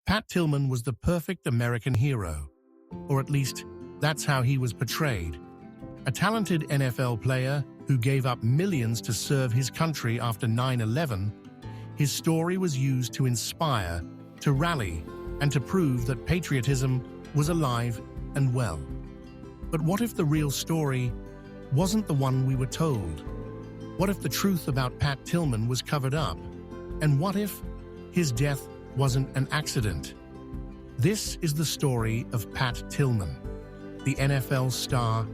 Pat Tillman was the perfect American hero, or at least that's how he was portrayed. A talented NFL player who gave up millions to serve his country after 9/11, his story was used to inspire, to rally, and to prove that patriotism was alive and well. But what if the real story wasn't the one we were told? What if the truth about Pat Tillman was covered up? And what if his death wasn't an accident? This is the story of Pat Tillman, the NFL star,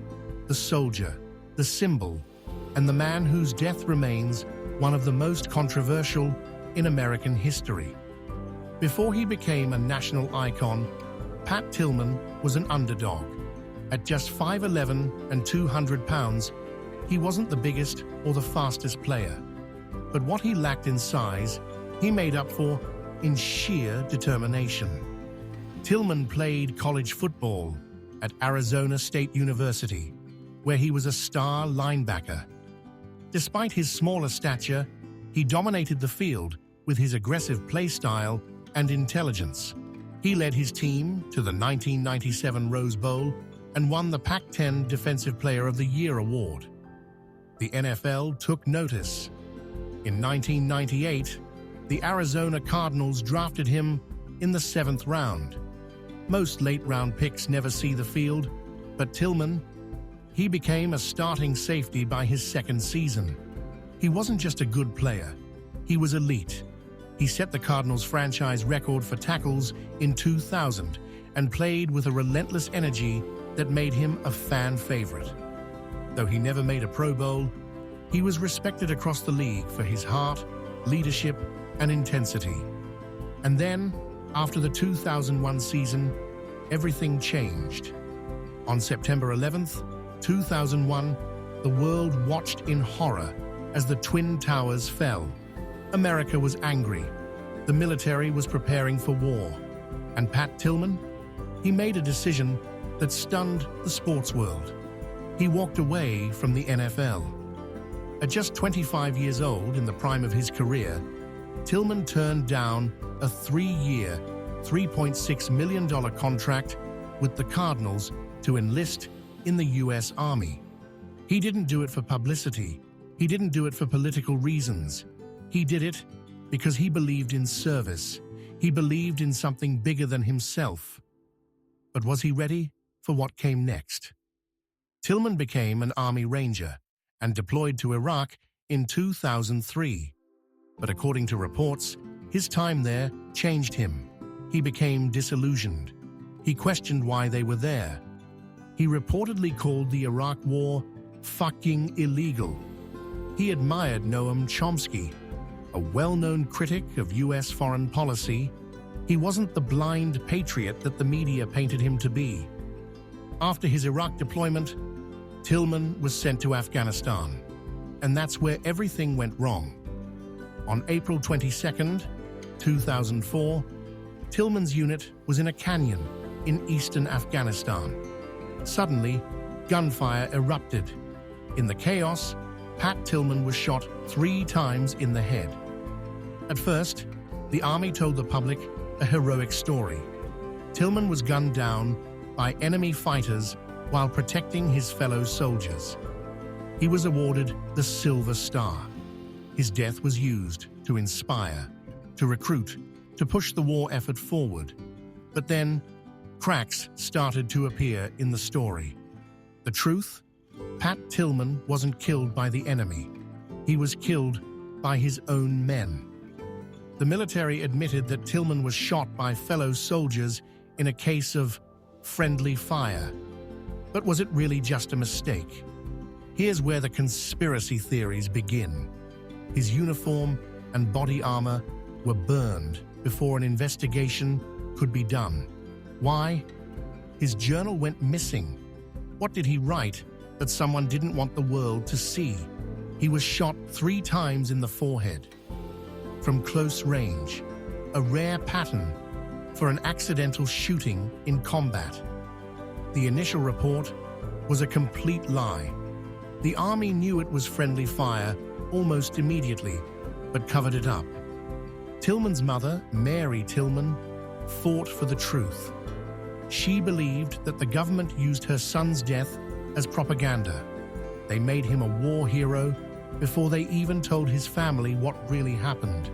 the soldier, the symbol, and the man whose death remains one of the most controversial in American history. Before he became a national icon, Pat Tillman was an underdog. At just 5'11" and 200 pounds, he wasn't the biggest or the fastest player. But what he lacked in size, he made up for in sheer determination. Tillman played college football at Arizona State University, where he was a star linebacker. Despite his smaller stature, he dominated the field with his aggressive play style and intelligence. He led his team to the 1997 Rose Bowl and won the Pac-10 Defensive Player of the Year award. The NFL took notice. In 1998, the Arizona Cardinals drafted him in the 7th round. Most late-round picks never see the field, but Tillman, he became a starting safety by his second season. He wasn't just a good player, he was elite. He set the Cardinals' franchise record for tackles in 2000 and played with a relentless energy that made him a fan favorite. Though he never made a Pro Bowl, he was respected across the league for his heart, leadership, and intensity. And then, after the 2001 season, everything changed. On September 11th, 2001, the world watched in horror as the Twin Towers fell. America was angry. The military was preparing for war. And Pat Tillman? He made a decision that stunned the sports world. He walked away from the NFL. At just 25 years old, in the prime of his career, Tillman turned down a 3-year, $3.6 million contract with the Cardinals to enlist in the U.S. Army. He didn't do it for publicity. He didn't do it for political reasons. He did it because he believed in service. He believed in something bigger than himself. But was he ready for what came next? Tillman became an Army Ranger and deployed to Iraq in 2003. But according to reports, his time there changed him. He became disillusioned. He questioned why they were there. He reportedly called the Iraq War fucking illegal. He admired Noam Chomsky, a well-known critic of U.S. foreign policy. He wasn't the blind patriot that the media painted him to be. After his Iraq deployment, Tillman was sent to Afghanistan, and that's where everything went wrong. On April 22, 2004, Tillman's unit was in a canyon in eastern Afghanistan. Suddenly, gunfire erupted. In the chaos, Pat Tillman was shot 3 times in the head. At first, the Army told the public a heroic story. Tillman was gunned down by enemy fighters while protecting his fellow soldiers. He was awarded the Silver Star. His death was used to inspire, to recruit, to push the war effort forward. But then, cracks started to appear in the story. The truth? Pat Tillman wasn't killed by the enemy. He was killed by his own men. The military admitted that Tillman was shot by fellow soldiers in a case of friendly fire. But was it really just a mistake? Here's where the conspiracy theories begin. His uniform and body armor were burned before an investigation could be done. Why? His journal went missing. What did he write that someone didn't want the world to see? He was shot 3 times in the forehead. From close range, a rare pattern for an accidental shooting in combat. The initial report was a complete lie. The Army knew it was friendly fire almost immediately, but covered it up. Tillman's mother, Mary Tillman, fought for the truth. She believed that the government used her son's death as propaganda. They made him a war hero before they even told his family what really happened.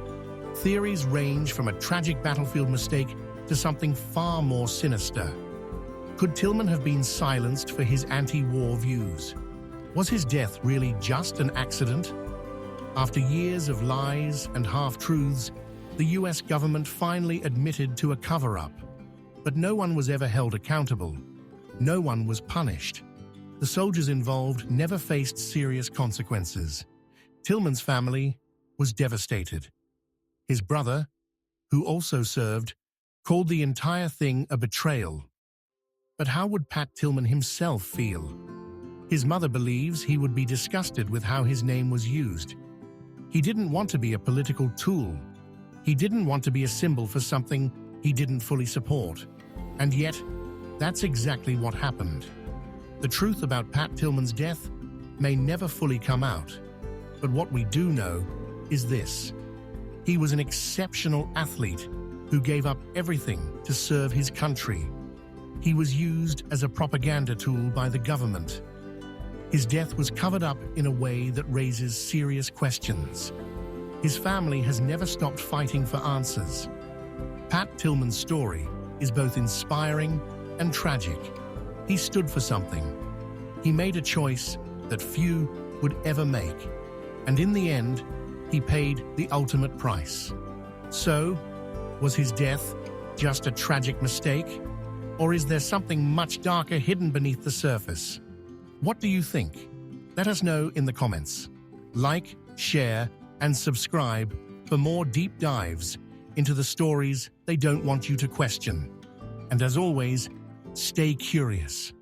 Theories range from a tragic battlefield mistake to something far more sinister. Could Tillman have been silenced for his anti-war views? Was his death really just an accident? After years of lies and half-truths, the US government finally admitted to a cover-up. But no one was ever held accountable. No one was punished. The soldiers involved never faced serious consequences. Tillman's family was devastated. His brother, who also served, called the entire thing a betrayal. But how would Pat Tillman himself feel? His mother believes he would be disgusted with how his name was used. He didn't want to be a political tool. He didn't want to be a symbol for something he didn't fully support. And yet, that's exactly what happened. The truth about Pat Tillman's death may never fully come out. But what we do know is this. He was an exceptional athlete who gave up everything to serve his country. He was used as a propaganda tool by the government. His death was covered up in a way that raises serious questions. His family has never stopped fighting for answers. Pat Tillman's story is both inspiring and tragic. He stood for something. He made a choice that few would ever make. And in the end, he paid the ultimate price. So, was his death just a tragic mistake? Or is there something much darker hidden beneath the surface? What do you think? Let us know in the comments. Like, share, and subscribe for more deep dives into the stories they don't want you to question. And as always, stay curious.